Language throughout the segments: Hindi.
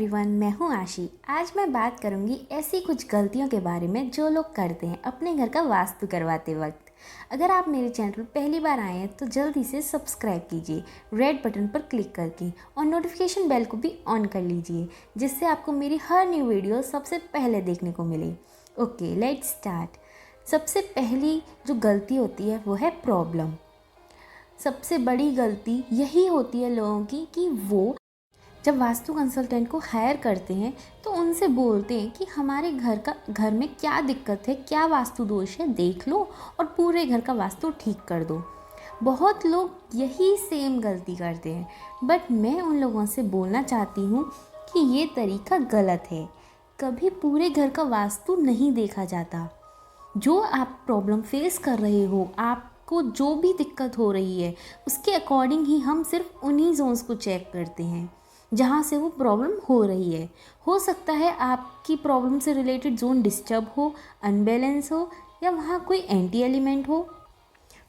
एवरीवन, मैं हूँ आशी। आज मैं बात करूँगी ऐसी कुछ गलतियों के बारे में जो लोग करते हैं अपने घर का वास्तु करवाते वक्त। अगर आप मेरे चैनल पर पहली बार आए हैं तो जल्दी से सब्सक्राइब कीजिए रेड बटन पर क्लिक करके, और नोटिफिकेशन बेल को भी ऑन कर लीजिए जिससे आपको मेरी हर न्यू वीडियो सबसे पहले देखने को मिले। Okay, let's start. सबसे पहली जो गलती होती है वो है प्रॉब्लम। सबसे बड़ी गलती यही होती है लोगों की कि वो जब वास्तु कंसल्टेंट को हायर करते हैं तो उनसे बोलते हैं कि हमारे घर में क्या दिक्कत है, क्या वास्तु दोष है, देख लो और पूरे घर का वास्तु ठीक कर दो। बहुत लोग यही सेम गलती करते हैं, बट मैं उन लोगों से बोलना चाहती हूँ कि ये तरीका गलत है। कभी पूरे घर का वास्तु नहीं देखा जाता। जो आप प्रॉब्लम फेस कर रहे हो, आपको जो भी दिक्कत हो रही है, उसके अकॉर्डिंग ही हम सिर्फ उन्हीं जोन्स को चेक करते हैं जहाँ से वो प्रॉब्लम हो रही है। हो सकता है आपकी प्रॉब्लम से रिलेटेड जोन डिस्टर्ब हो, अनबैलेंस हो, या वहाँ कोई एंटी एलिमेंट हो।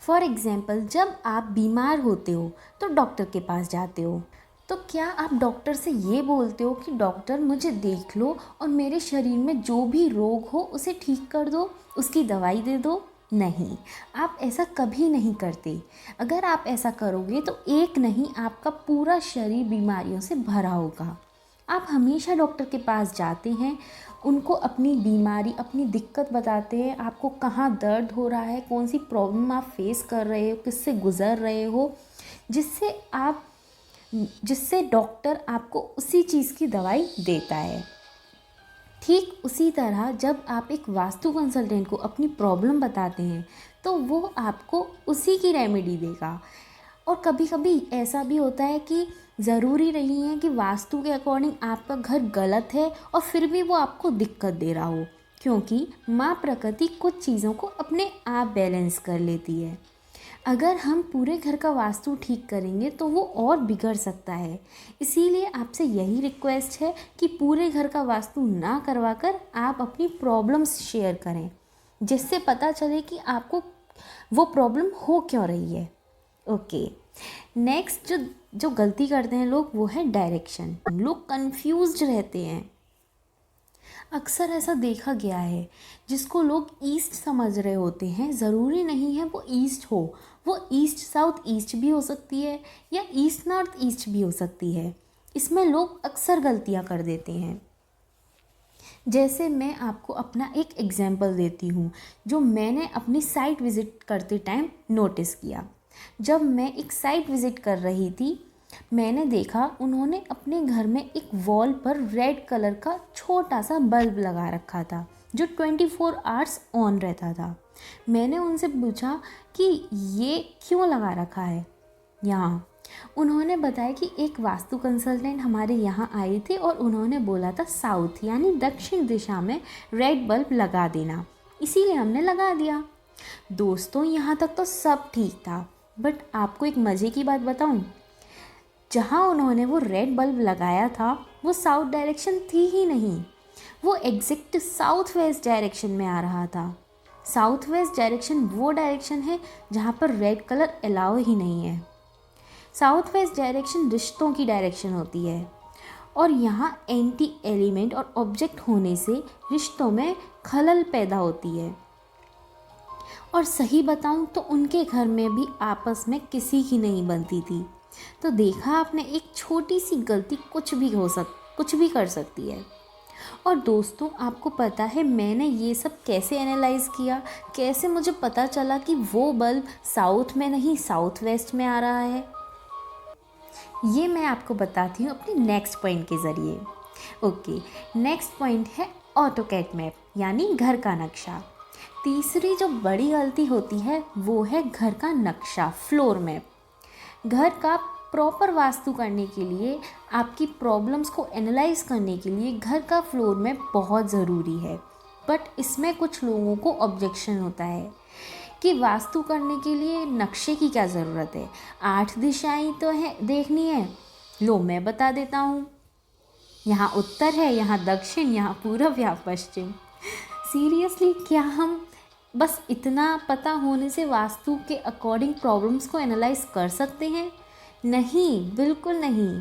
फॉर एग्ज़ाम्पल, जब आप बीमार होते हो तो डॉक्टर के पास जाते हो, तो क्या आप डॉक्टर से ये बोलते हो कि डॉक्टर मुझे देख लो और मेरे शरीर में जो भी रोग हो उसे ठीक कर दो, उसकी दवाई दे दो? नहीं, आप ऐसा कभी नहीं करते। अगर आप ऐसा करोगे तो एक नहीं, आपका पूरा शरीर बीमारियों से भरा होगा। आप हमेशा डॉक्टर के पास जाते हैं, उनको अपनी बीमारी, अपनी दिक्कत बताते हैं, आपको कहाँ दर्द हो रहा है, कौन सी प्रॉब्लम आप फेस कर रहे हो, किससे गुज़र रहे हो, जिससे डॉक्टर आपको उसी चीज़ की दवाई देता है। ठीक उसी तरह जब आप एक वास्तु कंसल्टेंट को अपनी प्रॉब्लम बताते हैं तो वो आपको उसी की रेमेडी देगा। और कभी कभी ऐसा भी होता है कि ज़रूरी नहीं है कि वास्तु के अकॉर्डिंग आपका घर गलत है और फिर भी वो आपको दिक्कत दे रहा हो, क्योंकि माँ प्रकृति कुछ चीज़ों को अपने आप बैलेंस कर लेती है। अगर हम पूरे घर का वास्तु ठीक करेंगे तो वो और बिगड़ सकता है। इसीलिए आपसे यही रिक्वेस्ट है कि पूरे घर का वास्तु ना करवाकर आप अपनी प्रॉब्लम्स शेयर करें, जिससे पता चले कि आपको वो प्रॉब्लम हो क्यों रही है। ओके, नेक्स्ट जो गलती करते हैं लोग वो है डायरेक्शन। लोग कंफ्यूज्ड रहते हैं। अक्सर ऐसा देखा गया है, जिसको लोग ईस्ट समझ रहे होते हैं, ज़रूरी नहीं है वो ईस्ट हो, वो ईस्ट साउथ ईस्ट भी हो सकती है या ईस्ट नॉर्थ ईस्ट भी हो सकती है। इसमें लोग अक्सर गलतियां कर देते हैं। जैसे मैं आपको अपना एक एग्जांपल देती हूँ जो मैंने अपनी साइट विज़िट करते टाइम नोटिस किया। जब मैं एक साइट विज़िट कर रही थी, मैंने देखा उन्होंने अपने घर में एक वॉल पर रेड कलर का छोटा सा बल्ब लगा रखा था जो 24 आवर्स ऑन रहता था। मैंने उनसे पूछा कि ये क्यों लगा रखा है यहाँ। उन्होंने बताया कि एक वास्तु कंसल्टेंट हमारे यहाँ आए थे और उन्होंने बोला था साउथ यानी दक्षिण दिशा में रेड बल्ब लगा देना, इसीलिए हमने लगा दिया। दोस्तों, यहाँ तक तो सब ठीक था, बट आपको एक मज़े की बात बताऊँ, जहाँ उन्होंने वो रेड बल्ब लगाया था वो साउथ डायरेक्शन थी ही नहीं, वो एग्जैक्ट साउथ वेस्ट डायरेक्शन में आ रहा था। साउथ वेस्ट डायरेक्शन वो डायरेक्शन है जहाँ पर रेड कलर अलाउ ही नहीं है। साउथ वेस्ट डायरेक्शन रिश्तों की डायरेक्शन होती है, और यहाँ एंटी एलिमेंट और ऑब्जेक्ट होने से रिश्तों में खलल पैदा होती है। और सही बताऊँ तो उनके घर में भी आपस में किसी की नहीं बनती थी। तो देखा आपने, एक छोटी सी गलती कुछ भी कर सकती है। और दोस्तों, आपको पता है मैंने ये सब कैसे एनालाइज़ किया, कैसे मुझे पता चला कि वो बल्ब साउथ में नहीं साउथ वेस्ट में आ रहा है? ये मैं आपको बताती हूँ अपनी नेक्स्ट पॉइंट के ज़रिए। ओके, नेक्स्ट पॉइंट है ऑटोकैड मैप यानी घर का नक्शा। तीसरी जो बड़ी गलती होती है वो है घर का नक्शा, फ्लोर मैप। घर का प्रॉपर वास्तु करने के लिए, आपकी प्रॉब्लम्स को एनालाइज करने के लिए घर का फ्लोर मैप बहुत ज़रूरी है। बट इसमें कुछ लोगों को ऑब्जेक्शन होता है कि वास्तु करने के लिए नक्शे की क्या ज़रूरत है, 8 दिशाएं तो है देखनी है। लो मैं बता देता हूँ, यहाँ उत्तर है, यहाँ दक्षिण, यहाँ पूरब, यहाँ पश्चिम। सीरियसली, क्या हम बस इतना पता होने से वास्तु के अकॉर्डिंग प्रॉब्लम्स को एनालाइज कर सकते हैं? नहीं, बिल्कुल नहीं।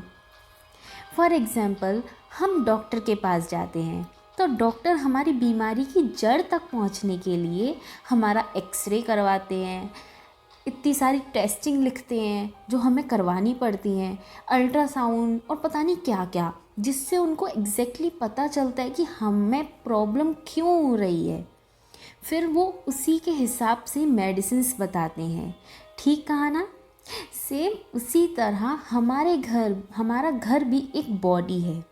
फॉर एग्ज़ाम्पल हम डॉक्टर के पास जाते हैं तो डॉक्टर हमारी बीमारी की जड़ तक पहुंचने के लिए हमारा एक्सरे करवाते हैं, इतनी सारी टेस्टिंग लिखते हैं जो हमें करवानी पड़ती हैं, अल्ट्रासाउंड और पता नहीं क्या क्या, जिससे उनको एग्जैक्टली पता चलता है कि हमें प्रॉब्लम क्यों हो रही है। फिर वो उसी के हिसाब से मेडिसिन्स बताते हैं। ठीक कहा ना? सेम उसी तरह हमारा घर भी एक बॉडी है।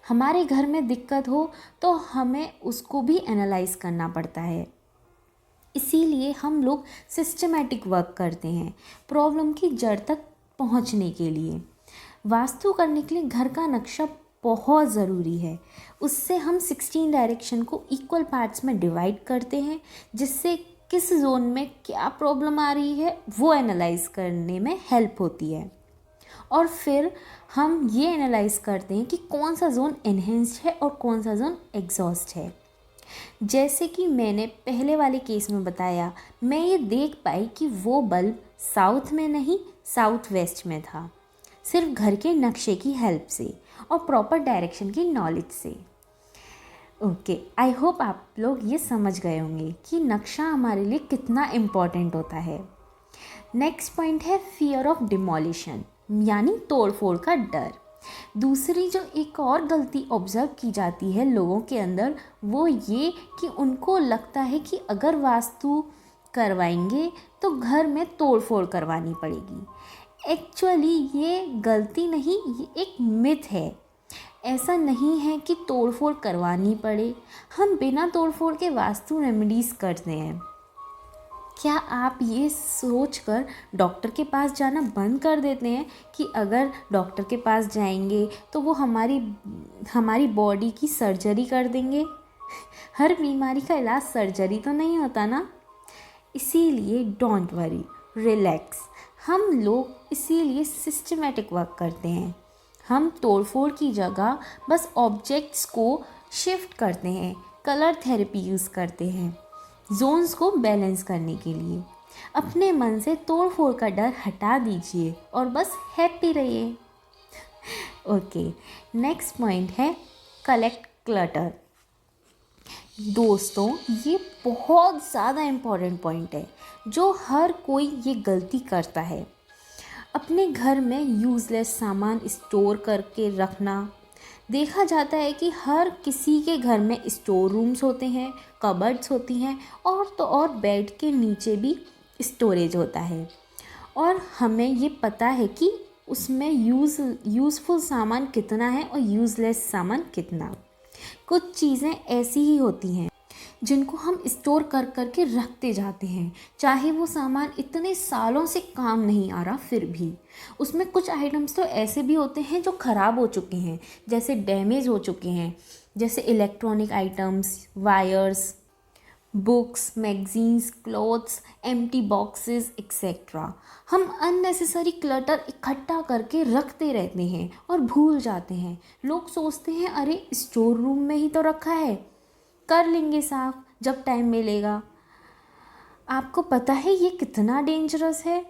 हमारे घर में दिक्कत हो तो हमें उसको भी एनालाइज करना पड़ता है। इसीलिए हम लोग सिस्टमेटिक वर्क करते हैं प्रॉब्लम की जड़ तक पहुंचने के लिए। वास्तु करने के लिए घर का नक्शा बहुत ज़रूरी है। उससे हम 16 डायरेक्शन को इक्वल पार्ट्स में डिवाइड करते हैं, जिससे किस जोन में क्या प्रॉब्लम आ रही है वो एनालाइज करने में हेल्प होती है। और फिर हम ये एनालाइज करते हैं कि कौन सा जोन एनहेंस्ड है और कौन सा जोन एग्जॉस्ट है। जैसे कि मैंने पहले वाले केस में बताया, मैं ये देख पाई कि वो बल्ब साउथ में नहीं साउथ वेस्ट में था, सिर्फ घर के नक्शे की हेल्प से और प्रॉपर डायरेक्शन की नॉलेज से। ओके, आई होप आप लोग ये समझ गए होंगे कि नक्शा हमारे लिए कितना इम्पॉर्टेंट होता है। नेक्स्ट पॉइंट है फियर ऑफ डिमोलिशन, यानी तोड़फोड़ का डर। दूसरी जो एक और गलती ऑब्जर्व की जाती है लोगों के अंदर, वो ये कि उनको लगता है कि अगर वास्तु करवाएंगे तो घर में तोड़फोड़ करवानी पड़ेगी। एक्चुअली ये गलती नहीं, ये एक मिथ है। ऐसा नहीं है कि तोड़फोड़ करवानी पड़े। हम बिना तोड़फोड़ के वास्तु रेमेडीज़ करते हैं। क्या आप ये सोचकर डॉक्टर के पास जाना बंद कर देते हैं कि अगर डॉक्टर के पास जाएंगे तो वो हमारी बॉडी की सर्जरी कर देंगे? हर बीमारी का इलाज सर्जरी तो नहीं होता ना। इसीलिए डोंट वरी, रिलैक्स। हम लोग इसीलिए सिस्टमेटिक वर्क करते हैं। हम तोड़फोड़ की जगह बस ऑब्जेक्ट्स को शिफ्ट करते हैं, कलर थेरेपी यूज़ करते हैं जोन्स को बैलेंस करने के लिए। अपने मन से तोड़फोड़ का डर हटा दीजिए और बस हैप्पी रहिए। ओके, नेक्स्ट पॉइंट है कलेक्ट क्लटर। दोस्तों, ये बहुत ज़्यादा इम्पॉर्टेंट पॉइंट है जो हर कोई ये गलती करता है। अपने घर में यूज़लेस सामान स्टोर करके रखना। देखा जाता है कि हर किसी के घर में स्टोर रूम्स होते हैं, कबर्ड्स होती हैं और तो और बेड के नीचे भी स्टोरेज होता है। और हमें ये पता है कि उसमें यूज़फुल सामान कितना है और यूज़लेस सामान कितना। कुछ चीज़ें ऐसी ही होती हैं जिनको हम स्टोर कर कर के रखते जाते हैं, चाहे वो सामान इतने सालों से काम नहीं आ रहा फिर भी। उसमें कुछ आइटम्स तो ऐसे भी होते हैं जो ख़राब हो चुके हैं, जैसे डैमेज हो चुके हैं, जैसे electronic items, wires, books, magazines, clothes, empty boxes etcetera. हम अननेसेसरी क्लटर इकट्ठा करके रखते रहते हैं और भूल जाते हैं। लोग सोचते हैं अरे स्टोर रूम में ही तो रखा है, कर लेंगे साफ जब टाइम मिलेगा। आपको पता है ये कितना डेंजरस है?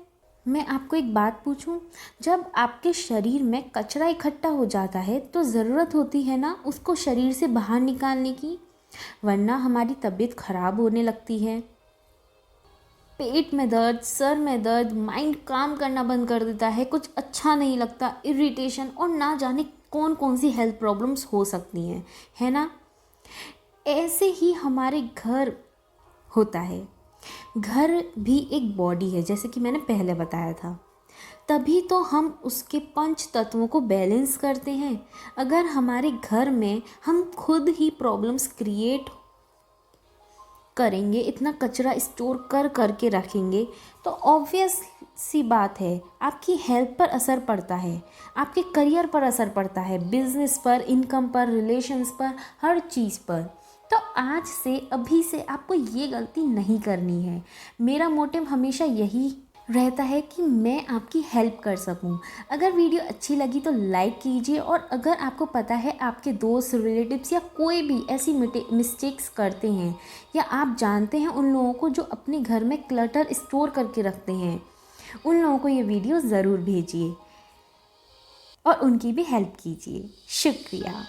मैं आपको एक बात पूछूं, जब आपके शरीर में कचरा इकट्ठा हो जाता है तो ज़रूरत होती है ना उसको शरीर से बाहर निकालने की, वरना हमारी तबीयत ख़राब होने लगती है। पेट में दर्द, सर में दर्द, माइंड काम करना बंद कर देता है, कुछ अच्छा नहीं लगता, इरिटेशन और ना जाने कौन कौन सी हेल्थ प्रॉब्लम्स हो सकती हैं, है ना। ऐसे ही हमारे घर होता है। घर भी एक बॉडी है, जैसे कि मैंने पहले बताया था। तभी तो हम उसके 5 तत्वों को बैलेंस करते हैं। अगर हमारे घर में हम खुद ही प्रॉब्लम्स क्रिएट करेंगे, इतना कचरा स्टोर कर करके रखेंगे, तो ऑब्वियस सी बात है आपकी हेल्थ पर असर पड़ता है, आपके करियर पर असर पड़ता है, बिजनेस पर, इनकम पर, रिलेशंस पर, हर चीज़ पर। तो आज से, अभी से आपको ये गलती नहीं करनी है। मेरा मोटिव हमेशा यही रहता है कि मैं आपकी हेल्प कर सकूं। अगर वीडियो अच्छी लगी तो लाइक कीजिए, और अगर आपको पता है आपके दोस्त, रिलेटिव्स या कोई भी ऐसी मिस्टेक्स करते हैं, या आप जानते हैं उन लोगों को जो अपने घर में क्लटर स्टोर करके रखते हैं, उन लोगों को ये वीडियो ज़रूर भेजिए। और उनकी भी हेल्प कीजिए। शुक्रिया।